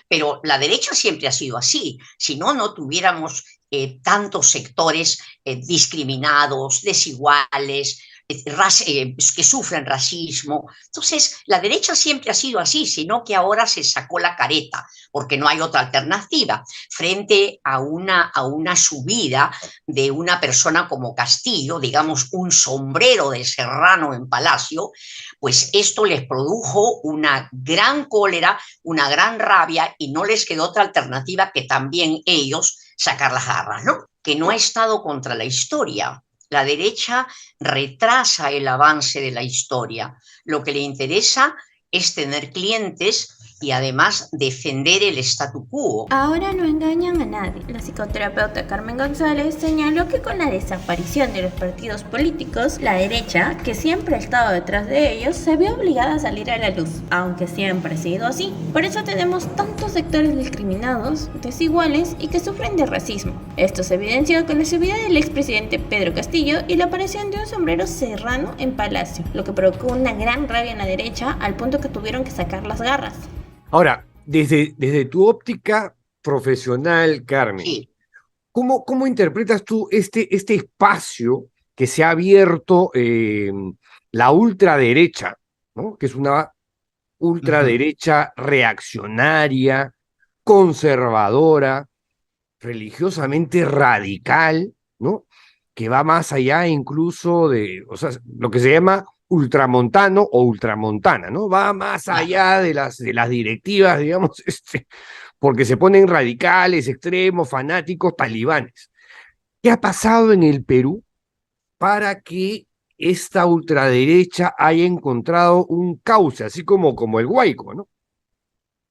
Pero la derecha siempre ha sido así. Si no, no tuviéramos tantos sectores discriminados, desiguales, que sufren racismo. Entonces, la derecha siempre ha sido así, sino que ahora se sacó la careta, porque no hay otra alternativa. Frente a una subida de una persona como Castillo, digamos, un sombrero de serrano en Palacio, pues esto les produjo una gran cólera, una gran rabia, y no les quedó otra alternativa que también ellos sacar las garras, ¿no? Que no ha estado contra la historia. La derecha retrasa el avance de la historia. Lo que le interesa es tener clientes y además defender el statu quo. Ahora no engañan a nadie. La psicoterapeuta Carmen González señaló que con la desaparición de los partidos políticos, la derecha, que siempre ha estado detrás de ellos, se vio obligada a salir a la luz, aunque siempre ha sido así. Por eso tenemos tantos sectores discriminados, desiguales y que sufren de racismo. Esto se evidenció con la subida del expresidente Pedro Castillo y la aparición de un sombrero serrano en Palacio, lo que provocó una gran rabia en la derecha al punto que tuvieron que sacar las garras. Ahora, desde tu óptica profesional, Carmen, Sí. ¿cómo interpretas tú este espacio que se ha abierto la ultraderecha, ¿no? Que es una ultraderecha reaccionaria, conservadora, religiosamente radical, ¿no? Que va más allá incluso de, o sea, lo que se llama ultramontano o ultramontana, ¿no? Va más Claro. allá de las directivas, digamos, porque se ponen radicales, extremos, fanáticos, talibanes. ¿Qué ha pasado en el Perú para que esta ultraderecha haya encontrado un cauce, así como el Guaico, ¿no?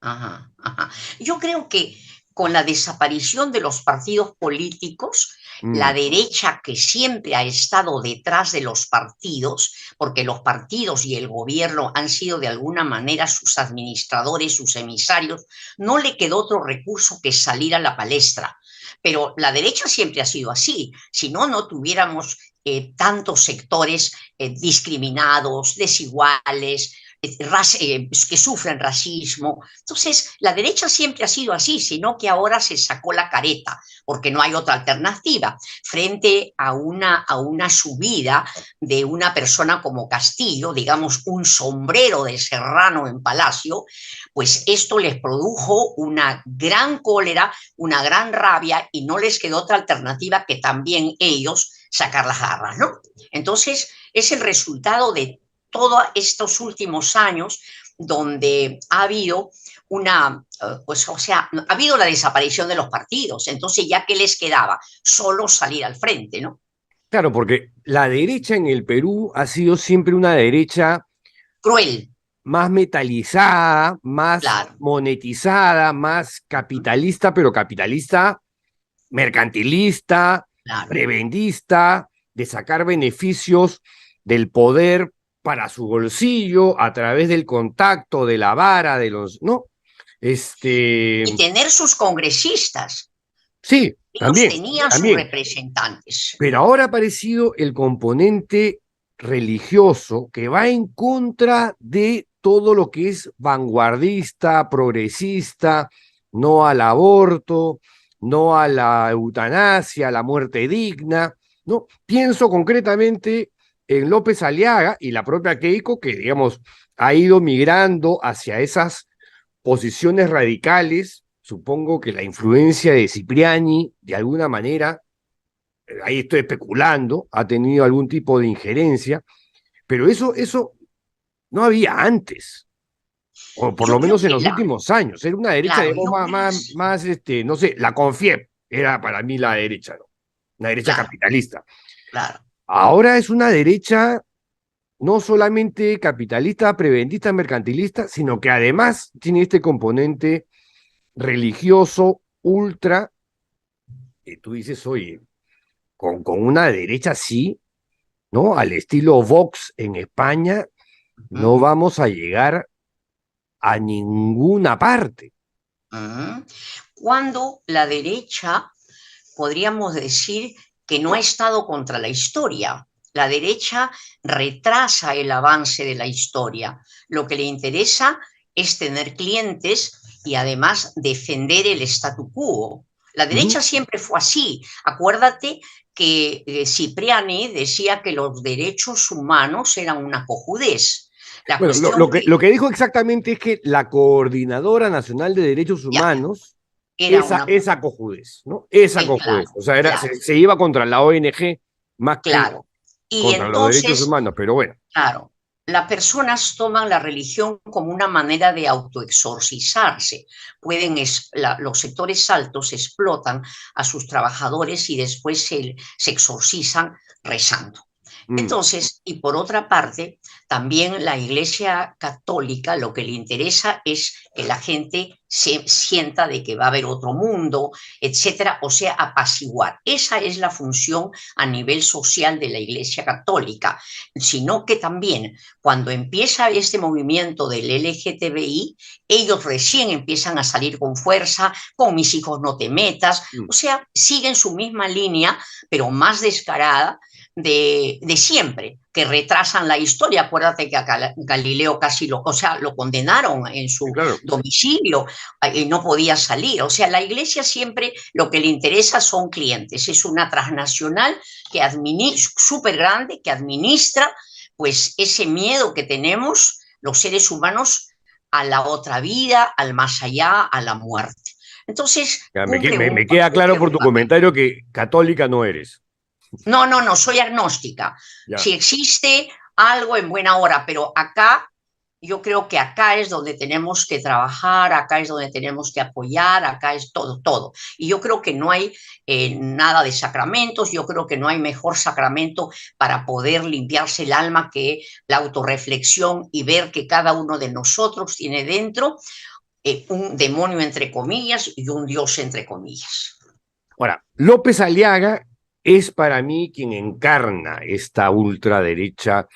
Ajá, ajá. Yo creo que con la desaparición de los partidos políticos, la Mm, derecha que siempre ha estado detrás de los partidos, porque los partidos y el gobierno han sido de alguna manera sus administradores, sus emisarios, no le quedó otro recurso que salir a la palestra. Pero la derecha siempre ha sido así, si no, no tuviéramos tantos sectores discriminados, desiguales, que sufren racismo. Entonces, la derecha siempre ha sido así, sino que ahora se sacó la careta, porque no hay otra alternativa. Frente a una subida de una persona como Castillo, digamos, un sombrero de serrano en Palacio, pues esto les produjo una gran cólera, una gran rabia, y no les quedó otra alternativa que también ellos sacar las garras, ¿no? Entonces, es el resultado de todos estos últimos años donde ha habido pues, o sea, ha habido la desaparición de los partidos. Entonces, ¿ya qué les quedaba? Solo salir al frente, ¿no? claro, porque la derecha en el Perú ha sido siempre una derecha Cruel, más metalizada, más claro, monetizada, más capitalista, pero capitalista mercantilista, claro. prebendista, de sacar beneficios del poder para su bolsillo a través del contacto, de la vara, de los, ¿no? Y Este, tener sus congresistas. sí, Ellos también, tenían sus también. representantes. Pero ahora ha aparecido el componente religioso que va en contra de todo lo que es vanguardista, progresista, no al aborto, no a la eutanasia, a la muerte digna, ¿no? Pienso concretamente en López Aliaga y la propia Keiko, que digamos ha ido migrando hacia esas posiciones radicales. Supongo que la influencia de Cipriani, de alguna manera, ahí estoy especulando, ha tenido algún tipo de injerencia, pero eso no había antes, o por Yo lo creo menos en que los últimos años. Era una derecha, claro, digamos, yo creo, no sé, la CONFIEP era para mí la derecha, ¿no? Una derecha claro, capitalista. claro. Ahora es una derecha no solamente capitalista, preventista, mercantilista, sino que además tiene este componente religioso ultra, que tú dices, oye, con una derecha así, ¿no? Al estilo Vox en España, no vamos a llegar a ninguna parte. Cuando la derecha, podríamos decir que no ha estado contra la historia. La derecha retrasa el avance de la historia. Lo que le interesa es tener clientes y además defender el statu quo. La derecha Ujú. siempre fue así. Acuérdate que Cipriani decía que los derechos humanos eran una cojudez. La Bueno, cuestión lo que dijo exactamente es que la Coordinadora Nacional de Derechos ya Humanos, era una... esa cojudez, ¿no? Esa cojudez. claro, O sea, claro, se iba contra la ONG más que claro. Y contra los derechos entonces, humanos, pero bueno. claro, las personas toman la religión como una manera de autoexorcizarse. Los sectores altos explotan a sus trabajadores y después se exorcizan rezando. Mm, Entonces, y por otra parte, también la Iglesia Católica lo que le interesa es que la gente se sienta de que va a haber otro mundo, etcétera, o sea, apaciguar. Esa es la función a nivel social de la Iglesia Católica, sino que también cuando empieza este movimiento del LGTBI, ellos recién empiezan a salir con fuerza, con mis hijos no te metas, mm. o sea, siguen su misma línea, pero más descarada de siempre, que retrasan la historia. Acuérdate que a Galileo casi o sea, lo condenaron en Sí, su claro. domicilio y no podía salir. O sea, la iglesia siempre lo que le interesa son clientes. Es una transnacional que súper grande, que administra pues ese miedo que tenemos los seres humanos a la otra vida, al más allá, a la muerte. Entonces, Ya, cumple me queda claro por un tu papel. comentario que católica no eres. No, no, no, soy agnóstica. Ya. Si existe algo en buena hora, pero acá, yo creo que acá es donde tenemos que trabajar, acá es donde tenemos que apoyar, acá es todo, todo. Y yo creo que no hay nada de sacramentos, yo creo que no hay mejor sacramento para poder limpiarse el alma que la autorreflexión y ver que cada uno de nosotros tiene dentro un demonio entre comillas y un Dios entre comillas. Ahora, López Aliaga es para mí quien encarna esta ultraderecha,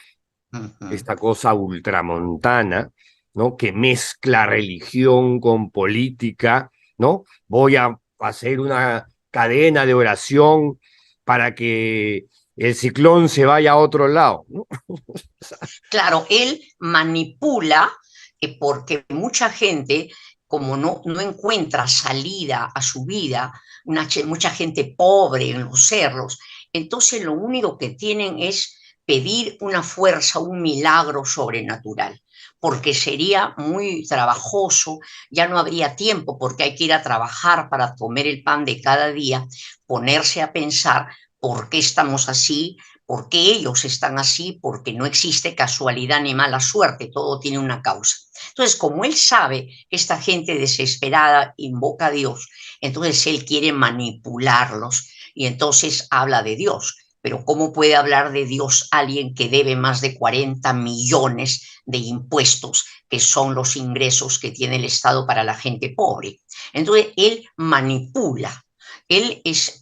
Uh -huh. esta cosa ultramontana, ¿no? Que mezcla religión con política, ¿no? Voy a hacer una cadena de oración para que el ciclón se vaya a otro lado, ¿no? Claro, él manipula porque mucha gente, como no encuentra salida a su vida, mucha gente pobre en los cerros, entonces lo único que tienen es pedir una fuerza, un milagro sobrenatural, porque sería muy trabajoso, ya no habría tiempo porque hay que ir a trabajar para comer el pan de cada día, ponerse a pensar por qué estamos así, por qué ellos están así, porque no existe casualidad ni mala suerte, todo tiene una causa. Entonces, como él sabe que esta gente desesperada invoca a Dios, entonces él quiere manipularlos y entonces habla de Dios. Pero ¿cómo puede hablar de Dios alguien que debe más de 40 millones de impuestos, que son los ingresos que tiene el Estado para la gente pobre? Entonces, él manipula.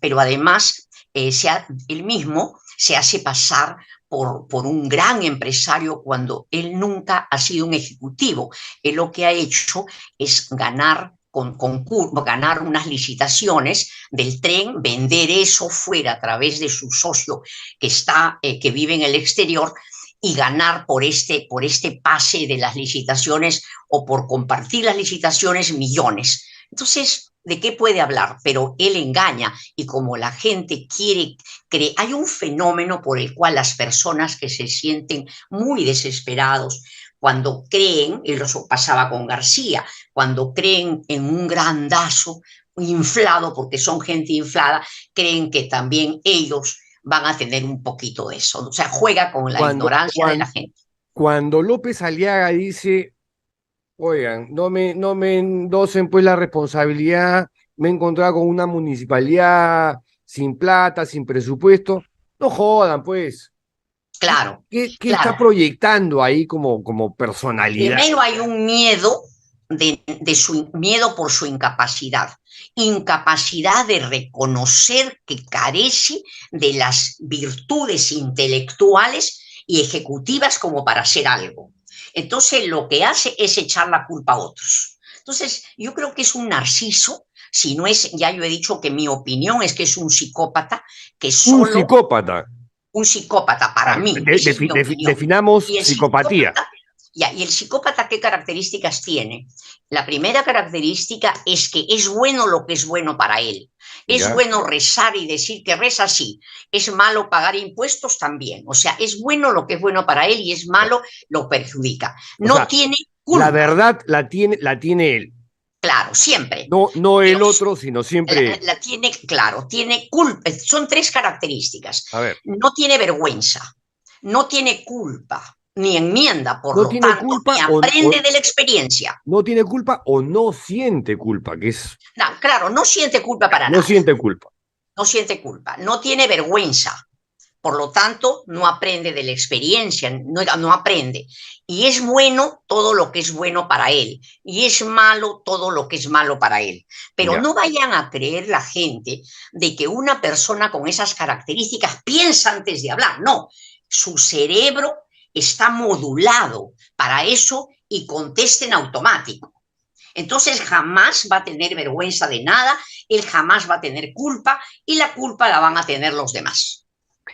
Pero además, él mismo se hace pasar por un gran empresario cuando él nunca ha sido un ejecutivo. Él lo que ha hecho es ganar unas licitaciones del tren, vender eso fuera a través de su socio que vive en el exterior y ganar por este pase de las licitaciones o por compartir las licitaciones millones. Entonces, ¿de qué puede hablar? Pero él engaña y como la gente hay un fenómeno por el cual las personas que se sienten muy desesperados cuando creen, y eso pasaba con García, cuando creen en un grandazo inflado, porque son gente inflada, creen que también ellos van a tener un poquito de eso. O sea, juega con la Cuando, ignorancia de la cuando, gente. cuando López Aliaga dice, oigan, no me endosen pues la responsabilidad, me he encontrado con una municipalidad sin plata, sin presupuesto, no jodan pues. Claro, Qué está claro. proyectando ahí como personalidad? Primero hay un miedo de su miedo por su incapacidad de reconocer que carece de las virtudes intelectuales y ejecutivas como para hacer algo. Entonces lo que hace es echar la culpa a otros. Entonces yo creo que es un narciso, si no es, ya yo he dicho que mi opinión es que es un psicópata que Un solo psicópata. un psicópata para Ah, mí, esa es mi opinión. definamos Y el psicopatía. psicópata Ya, ¿y el psicópata qué características tiene? La primera característica es que es bueno lo que es bueno para él. Es ¿Ya? bueno rezar y decir que reza, sí. Es malo pagar impuestos también. O sea, es bueno lo que es bueno para él y es Ya. malo lo perjudica. O No sea, tiene la culpa, verdad la tiene él, claro, siempre. no Pero el otro, sino siempre él. la tiene, claro, tiene culpa. Son tres características. A ver, No tiene vergüenza, no tiene culpa, ni enmienda, por no lo tiene tanto, ni culpa aprende de la experiencia. no tiene culpa o no siente culpa, que es, No, claro, no siente culpa para no nada, siente culpa. no siente culpa, no tiene vergüenza, por lo tanto, no aprende de la experiencia, no aprende. Y es bueno todo lo que es bueno para él, y es malo todo lo que es malo para él. Pero Ya. no vayan a creer la gente de que una persona con esas características piensa antes de hablar. No, su cerebro está modulado para eso y contesta en automático. Entonces jamás va a tener vergüenza de nada, él jamás va a tener culpa y la culpa la van a tener los demás.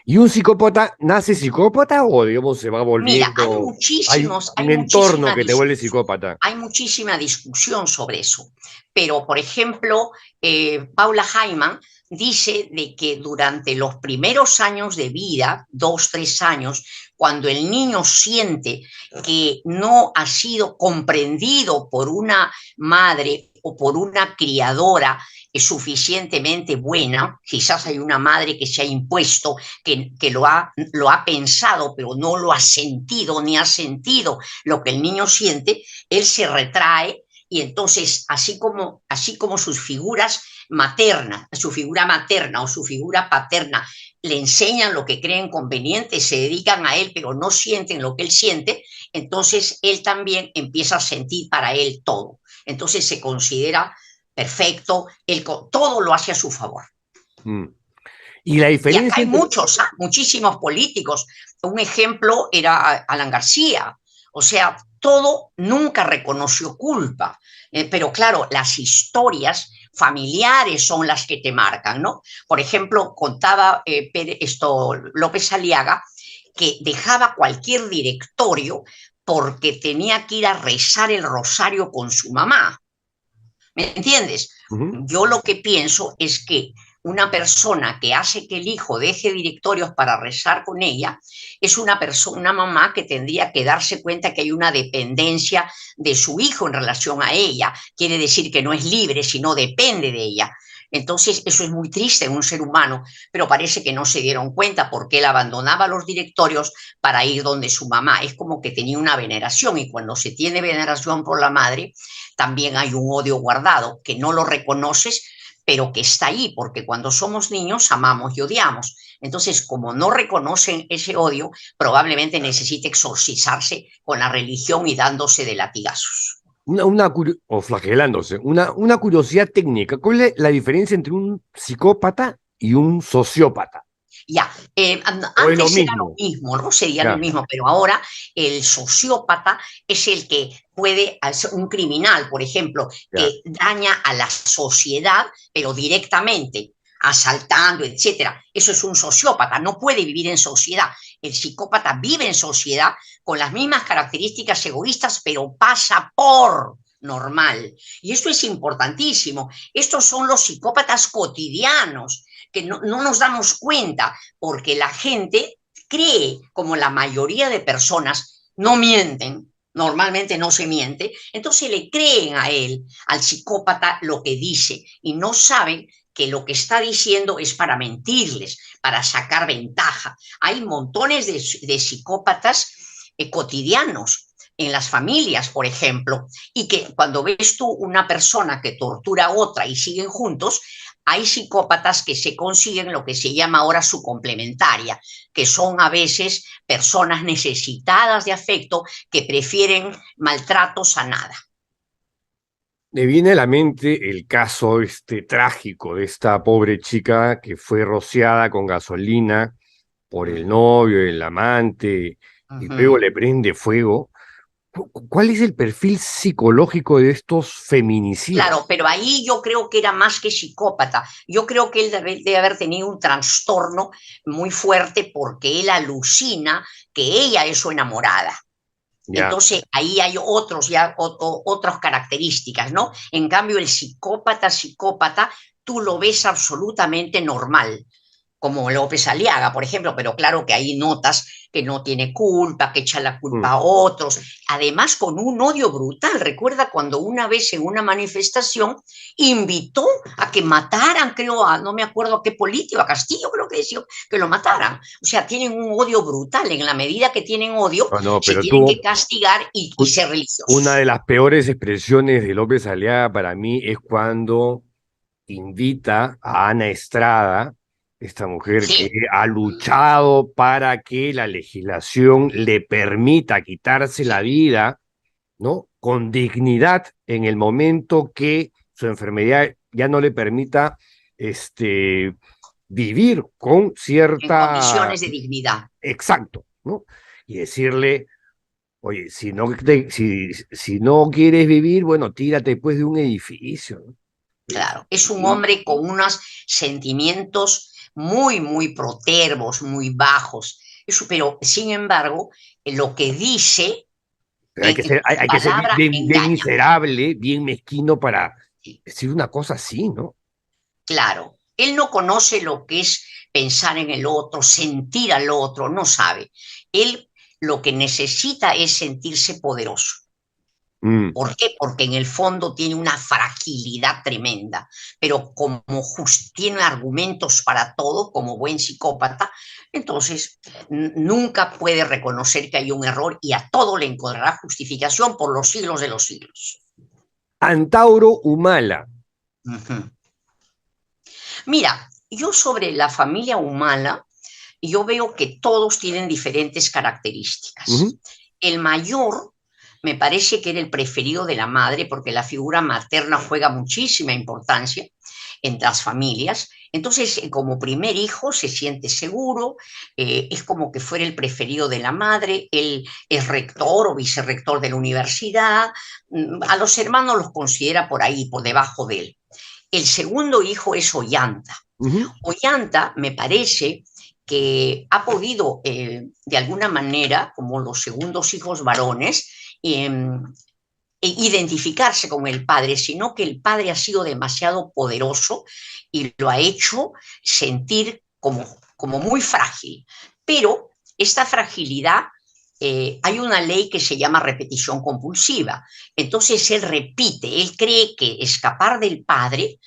¿Y un psicópata nace psicópata o, digamos, se va Mira, volviendo, hay un entorno que te vuelve psicópata? hay muchísima discusión sobre eso. Pero, por ejemplo, Paula Hyman dice de que durante los primeros años de vida, 2, 3 años, cuando el niño siente que no ha sido comprendido por una madre o por una criadora suficientemente buena, quizás hay una madre que se ha impuesto, que lo ha pensado, pero no lo ha sentido, ni ha sentido lo que el niño siente, él se retrae y entonces, así como sus figuras maternas, su figura materna o su figura paterna le enseñan lo que creen conveniente, se dedican a él, pero no sienten lo que él siente, entonces él también empieza a sentir para él todo. Entonces se considera perfecto, él todo lo hace a su favor. Mm. Y la Y acá diferencia hay entre... muchos, muchísimos políticos. Un ejemplo era Alan García. O sea, todo nunca reconoció culpa. Pero claro, las historias familiares son las que te marcan, ¿no? Por ejemplo, contaba López Aliaga que dejaba cualquier directorio porque tenía que ir a rezar el rosario con su mamá. ¿Me entiendes? Ujú. Yo lo que pienso es que una persona que hace que el hijo deje directorios para rezar con ella es una mamá que tendría que darse cuenta que hay una dependencia de su hijo en relación a ella. Quiere decir que no es libre, sino depende de ella. Entonces, eso es muy triste en un ser humano, pero parece que no se dieron cuenta porque él abandonaba los directorios para ir donde su mamá. Es como que tenía una veneración y cuando se tiene veneración por la madre, también hay un odio guardado que no lo reconoces, pero que está ahí, porque cuando somos niños amamos y odiamos. Entonces, como no reconocen ese odio, probablemente necesite exorcizarse con la religión y dándose de latigazos. O flagelándose, una curiosidad técnica. ¿Cuál es la diferencia entre un psicópata y un sociópata? Ya, ¿O es lo antes era lo mismo? mismo, ¿no? Sería lo Ya, mismo, pero ahora el sociópata es el que puede hacer un criminal, por ejemplo, ya. que daña a la sociedad, pero directamente, asaltando, etcétera. Eso es un sociópata, no puede vivir en sociedad. El psicópata vive en sociedad con las mismas características egoístas, pero pasa por normal. Y esto es importantísimo. Estos son los psicópatas cotidianos que no nos damos cuenta porque la gente cree, como la mayoría de personas, no mienten, normalmente no se miente, entonces le creen a él, al psicópata, lo que dice y no saben que lo que está diciendo es para mentirles, para sacar ventaja. Hay montones de psicópatas cotidianos en las familias, por ejemplo, y que cuando ves tú una persona que tortura a otra y siguen juntos, hay psicópatas que se consiguen lo que se llama ahora su complementaria, que son a veces personas necesitadas de afecto que prefieren maltratos a nada. Me viene a la mente el caso trágico de esta pobre chica que fue rociada con gasolina por el novio, el amante, y luego Uh-huh. le prende fuego. ¿Cuál es el perfil psicológico de estos feminicidas? Claro, pero ahí yo creo que era más que psicópata. Yo creo que él debe haber tenido un trastorno muy fuerte porque él alucina que ella es su enamorada. Ya. Entonces, ahí hay otras características, ¿no? En cambio, el psicópata, tú lo ves absolutamente normal, como López Aliaga, por ejemplo, pero claro que ahí notas que no tiene culpa, que echa la culpa Mm. a otros, además con un odio brutal. Recuerda cuando una vez en una manifestación invitó a que mataran, creo, no me acuerdo a qué político, a Castillo creo que decía, que lo mataran. O sea, tienen un odio brutal. En la medida que tienen odio, No, no, se pero tienen que tú, castigar y ser una religiosos. de las peores expresiones de López Aliaga para mí es cuando invita a Ana Estrada, esta mujer que Sí, ha luchado para que la legislación le permita quitarse la vida, ¿no? Con dignidad en el momento que su enfermedad ya no le permita vivir con en cierta... condiciones de dignidad. Exacto, ¿no? Y decirle, oye, si no quieres vivir, bueno, tírate pues de un edificio, ¿no? Claro, es un Y- hombre con unos sentimientos muy, muy protervos, muy bajos. Eso, pero, sin embargo, lo que dice, pero su hay que ser palabra bien engaña. miserable, bien mezquino para Sí, decir una cosa así, ¿no? claro, él no conoce lo que es pensar en el otro, sentir al otro, no sabe. Él lo que necesita es sentirse poderoso. Mm. ¿Por qué? Porque en el fondo tiene una fragilidad tremenda, pero como tiene argumentos para todo, como buen psicópata, entonces nunca puede reconocer que hay un error y a todo le encontrará justificación por los siglos de los siglos. Antauro Humala. Ujú. Mira, yo sobre la familia Humala, yo veo que todos tienen diferentes Ujú. características. El mayor me parece que era el preferido de la madre porque la figura materna juega muchísima importancia en las familias. Entonces, como primer hijo se siente seguro, es como que fuera el preferido de la madre, él es rector o vicerrector de la universidad, a los hermanos los considera por ahí, por debajo de él. El segundo hijo es Ollanta. Ujú. Ollanta me parece que ha podido, de alguna manera, como los segundos hijos varones, eh, identificarse con el padre, sino que el padre ha sido demasiado poderoso y lo ha hecho sentir como muy frágil. Pero esta fragilidad, hay una ley que se llama repetición compulsiva. Entonces él repite, él cree que escapar del padre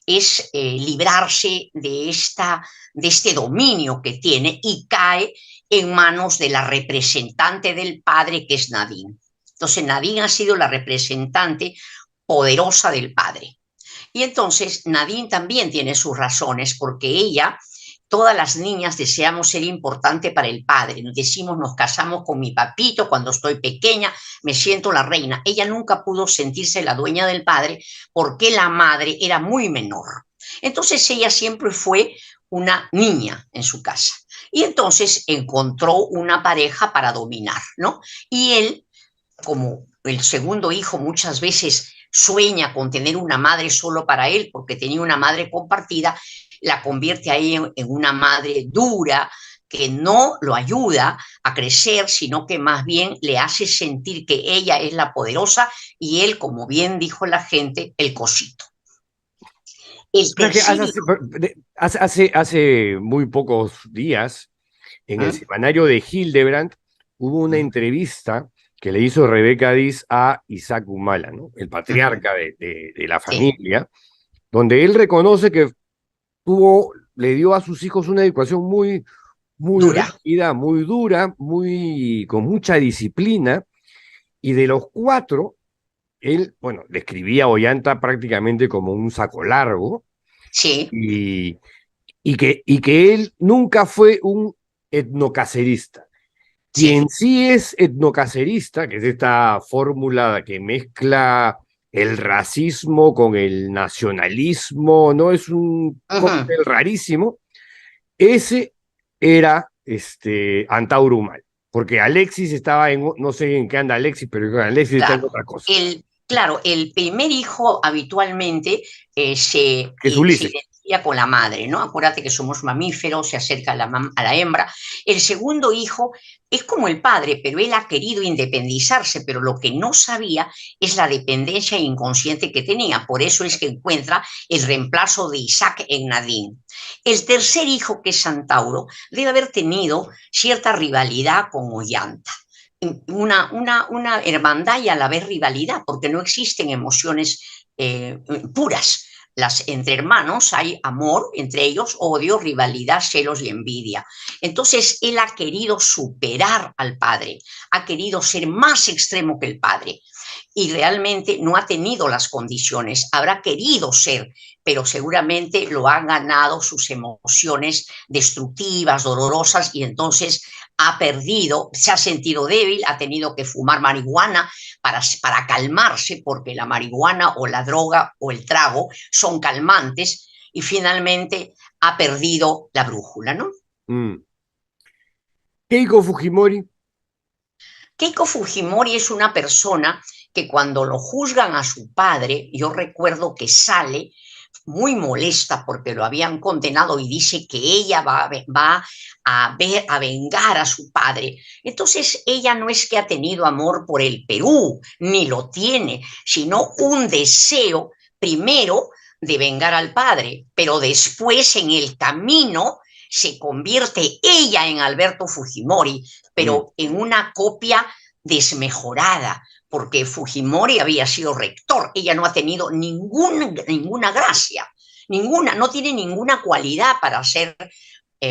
es librarse de este dominio que tiene y cae en manos de la representante del padre, que es Nadine. Entonces Nadine ha sido la representante poderosa del padre. Y entonces Nadine también tiene sus razones porque ella, todas las niñas deseamos ser importante para el padre. Nos decimos, nos casamos con mi papito cuando estoy pequeña, me siento la reina. Ella nunca pudo sentirse la dueña del padre porque la madre era muy menor. Entonces ella siempre fue una niña en su casa. Y entonces encontró una pareja para dominar, ¿no? Y él, como el segundo hijo, muchas veces sueña con tener una madre solo para él, porque tenía una madre compartida, la convierte ahí en una madre dura, que no lo ayuda a crecer, sino que más bien le hace sentir que ella es la poderosa y él, como bien dijo la gente, el cosito. El O sea que tercer hijo, hace muy pocos días, en el ¿eh? semanario de Hildebrand, hubo una entrevista que le hizo Rebeca Diz a Isaac Humala, ¿no? El patriarca de la Sí, familia, donde él reconoce que le dio a sus hijos una educación muy dura. rígida, muy dura, con mucha disciplina, y de los cuatro, él, bueno, describía a Ollanta prácticamente como un saco largo, Sí, y, y que él nunca fue un etnocacerista. Quien sí. sí es etnocacerista, que es esta fórmula que mezcla el racismo con el nacionalismo, ¿no? Es un Uh-huh. cóctel rarísimo. Ese era Antauro Humala, porque Alexis estaba no sé en qué anda Alexis, pero Alexis está en Claro. otra cosa, Claro, el primer hijo habitualmente que es Ulises. ya con la madre, ¿no? Acuérdate que somos mamíferos, se acerca a a la hembra. El segundo hijo es como el padre, pero él ha querido independizarse, pero lo que no sabía es la dependencia inconsciente que tenía. Por eso es que encuentra el reemplazo de Isaac en Nadine. El tercer hijo, que es Santauro, debe haber tenido cierta rivalidad con Ollanta. Una hermandad y a la vez rivalidad, porque no existen emociones puras. Entre hermanos hay amor, entre ellos odio, rivalidad, celos y envidia. Entonces él ha querido superar al padre, ha querido ser más extremo que el padre y realmente no ha tenido las condiciones, habrá querido ser, pero seguramente lo han ganado sus emociones destructivas, dolorosas, y entonces ha perdido, se ha sentido débil, ha tenido que fumar marihuana para calmarse, porque la marihuana o la droga o el trago son calmantes, y finalmente ha perdido la brújula, ¿no? Keiko Fujimori. Keiko Fujimori es una persona que cuando lo juzgan a su padre, yo recuerdo que sale muy molesta porque lo habían condenado y dice que ella va a vengar a su padre. Entonces ella no es que ha tenido amor por el Perú, ni lo tiene, sino un deseo primero de vengar al padre, pero después en el camino se convierte ella en Alberto Fujimori, pero en una copia desmejorada, porque Fujimori había sido rector, ella no ha tenido ninguna gracia, no tiene ninguna cualidad para ser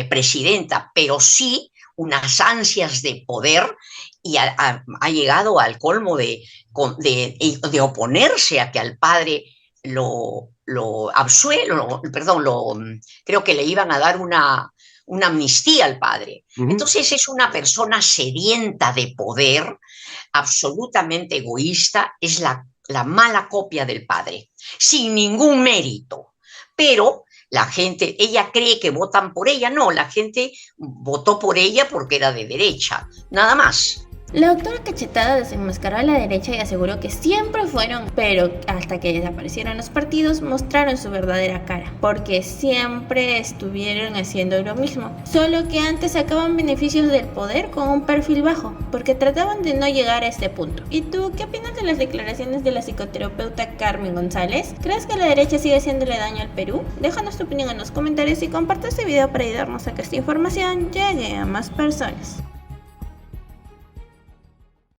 presidenta, pero sí unas ansias de poder y ha llegado al colmo de oponerse a que al padre lo absuelve, creo que le iban a dar una amnistía al padre. Entonces es una persona sedienta de poder, absolutamente egoísta, es la mala copia del padre, sin ningún mérito. Pero la gente, ella cree que votan por ella, no, la gente votó por ella porque era de derecha, nada más. La doctora Cachetada desenmascaró a la derecha y aseguró que siempre fueron, pero hasta que desaparecieron los partidos mostraron su verdadera cara, porque siempre estuvieron haciendo lo mismo, solo que antes sacaban beneficios del poder con un perfil bajo, porque trataban de no llegar a este punto. ¿Y tú qué opinas de las declaraciones de la psicoterapeuta Carmen González? ¿Crees que la derecha sigue haciéndole daño al Perú? Déjanos tu opinión en los comentarios y comparte este video para ayudarnos a que esta información llegue a más personas.